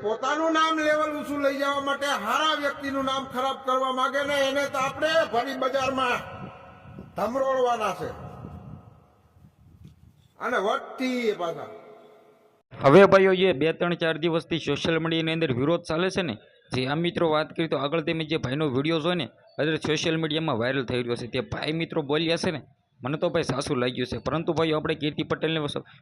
પોતાનું નામ લેવલ ઊંચું લઈ જવા માટે હારા વ્યક્તિનું નામ ખરાબ કરવા માંગે ને એને તો આપણે ફરી બજારમાં ધમરોળવાના છે અને વધતી પાછા. હવે ભાઈઓ જે 2-3-4 દિવસથી સોશિયલ મીડિયાની અંદર વિરોધ ચાલે છે ને, જે આ મિત્રો વાત કરી તો આગળ તમે જે ભાઈનો વિડીયો જોઈ ને અત્યારે સોશિયલ મીડિયામાં વાયરલ થઈ રહ્યો છે, તે ભાઈ મિત્રો બોલ્યા છે ને મને તો ભાઈ સાસું લાગ્યું છે. પરંતુ ભાઈઓ આપણે કીર્તિ પટેલને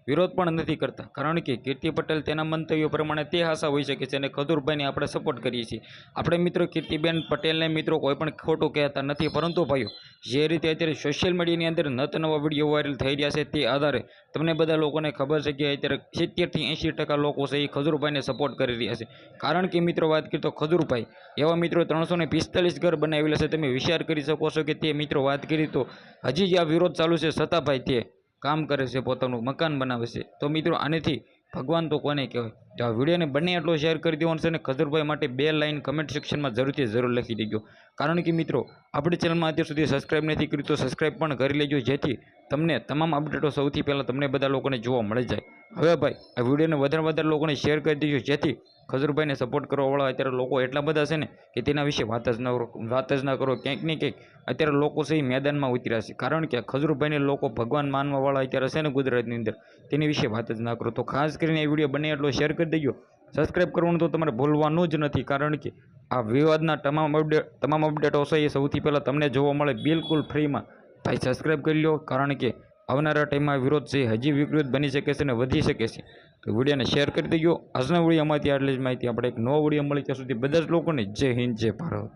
વિરોધ પણ નથી કરતા, કારણ કે કીર્તિ પટેલ તેના મંતવ્યો પ્રમાણે તે આશા હોઈ શકે છે અને ખજૂરભાઈને આપણે સપોર્ટ કરીએ છીએ. આપણે મિત્રો કીર્તિબેન પટેલને મિત્રો કોઈ પણ ખોટું કહેતા નથી, પરંતુ ભાઈઓ જે રીતે અત્યારે સોશિયલ મીડિયાની અંદર નવા વિડીયો વાયરલ થઈ રહ્યા છે તે આધારે તમને બધા લોકોને ખબર છે કે અત્યારે 70થી 80% લોકો છે એ ખજૂરભાઈને સપોર્ટ કરી રહ્યા છે. કારણ કે મિત્રો વાત કરીએ તો ખજૂરભાઈ એવા મિત્રો 345 ઘર બનાવેલા છે. તમે વિચાર કરી શકો છો કે તે મિત્રો વાત કરી તો હજી જ આ વિરોધ ચાલુ છે છતાં ભાઈ તે કામ કરે છે, પોતાનું મકાન બનાવે છે. તો મિત્રો આનેથી ભગવાન તો કોને કહેવાય. તો આ વિડીયોને બને એટલો શેર કરી દેવાનો છે અને ખજૂરભાઈ માટે 2 લાઈન કમેન્ટ સેક્શનમાં જરૂર લખી દેજો. કારણ કે મિત્રો આપણી ચેનલમાં અત્યાર સુધી સબસ્ક્રાઈબ નથી કર્યું તો સબસ્ક્રાઈબ પણ કરી લેજો, જેથી તમને તમામ અપડેટો સૌથી પહેલાં તમને બધા લોકોને જોવા મળી જાય. હવે ભાઈ આ વિડીયોને વધારે લોકોને શેર કરી દેજો, જેથી ખજૂરભાઈને સપોર્ટ કરવાવાળા અત્યારે લોકો એટલા બધા છે ને કે તેના વિશે વાત જ ના કરો. ક્યાંક ને ક્યાંક અત્યારે લોકો છે એ મેદાનમાં ઉતર્યા છે, કારણ કે ખજૂરભાઈને લોકો ભગવાન માનવાવાળા અત્યારે છે ને ગુજરાતની અંદર, તેની વિશે વાત જ ના કરો. તો ખાસ કરીને એ વિડીયો બને એટલો શેર કરી દેજો. સબસ્ક્રાઈબ કરવાનું તો તમારે ભૂલવાનું જ નથી, કારણ કે આ વિવાદના તમામ અપડેટો છે એ સૌથી પહેલાં તમને જોવા મળે બિલકુલ ફ્રીમાં. ભાઈ સબસ્ક્રાઈબ કરી લો, કારણ કે આવનારા ટાઈમમાં વિરોધ છે હજી વિકૃત બની શકે છે અને વધી શકે છે. તો વિડીયોને શેર કરી દેજો. આજના વિડીયોમાંથી આટલી જ માહિતી. આપણે એક નવો વિડીયો મળી ત્યાં સુધી બધા જ લોકોને જય હિન્દ, જય ભારત.